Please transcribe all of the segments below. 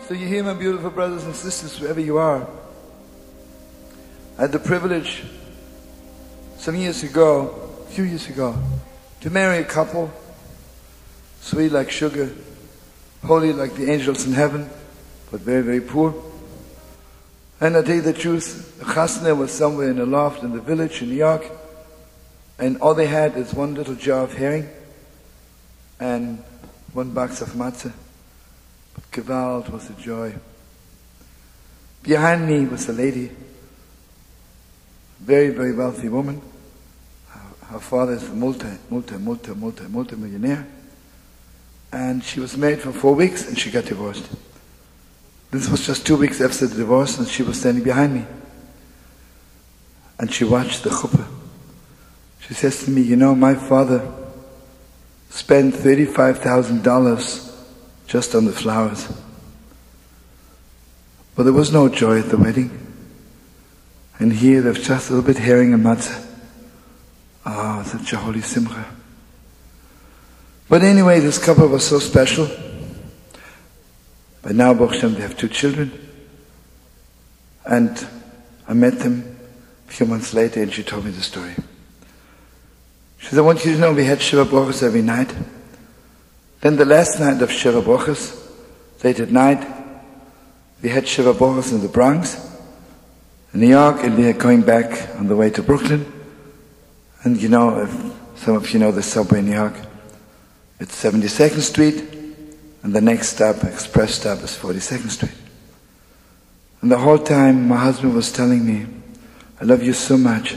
So you hear, my beautiful brothers and sisters, wherever you are, I had the privilege some years ago, a few years ago, to marry a couple, sweet like sugar, holy like the angels in heaven, but very, very poor. And I tell you the truth, the chasna was somewhere in a loft in the village in New York, and all they had is one little jar of herring and one box of matzah. But Gewalt was a joy. Behind me was a lady, very, very wealthy woman. Her father is a multi-millionaire. And she was married for 4 weeks and she got divorced. This was just 2 weeks after the divorce, and she was standing behind me. And she watched the chuppah. She says to me, you know, my father spent $35,000 just on the flowers. But there was no joy at the wedding. And here there's just a little bit herring and matzah. Ah, such a holy simcha. But anyway, this couple was so special. By now, Baruch Hashem, they have 2 children. And I met them a few months later, and she told me the story. She said, I want you to know we had Shiva Brachos every night. Then the last night of Shiva Brachos, late at night, we had Shiva Brachos in the Bronx, in New York, and we are going back on the way to Brooklyn. And you know, if some of you know the subway in New York, it's 72nd Street, and the next stop, express stop, is 42nd Street. And the whole time my husband was telling me, I love you so much.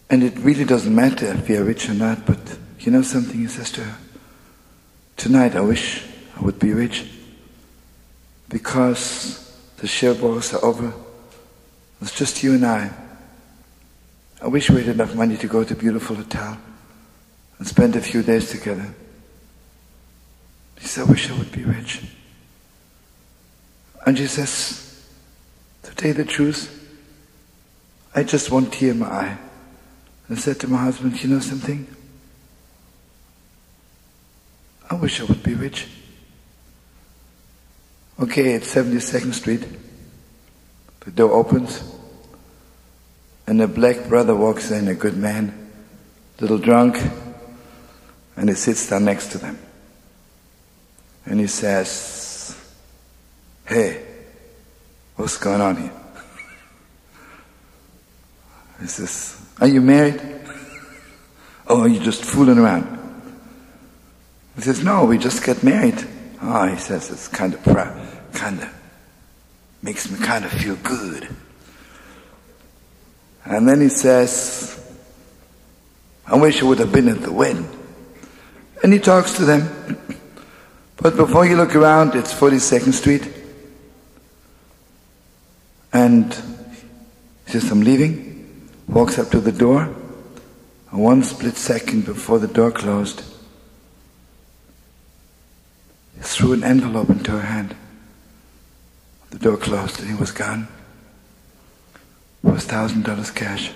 And it really doesn't matter if we are rich or not, but you know something, he says to her, tonight I wish I would be rich, because the Shiva Brachos are over. It's just you and I. I wish we had enough money to go to a beautiful hotel and spend a few days together. He said, I wish I would be rich. And she says, to tell you the truth, I just one tear in my eye. And I said to my husband, you know something? I wish I would be rich. Okay, it's 72nd Street. The door opens, and a black brother walks in, a good man, little drunk, and he sits down next to them. And he says, hey, what's going on here? He says, are you married? Oh, are you just fooling around? He says, no, we just got married. Oh, he says, it's makes me kind of feel good. And then he says, I wish I would have been at the wedding. And he talks to them. But before you look around, it's 42nd Street. And he says, I'm leaving. Walks up to the door. And 1 split second before the door closed, he threw an envelope into her hand. The door closed and he was gone. It was $1,000 cash.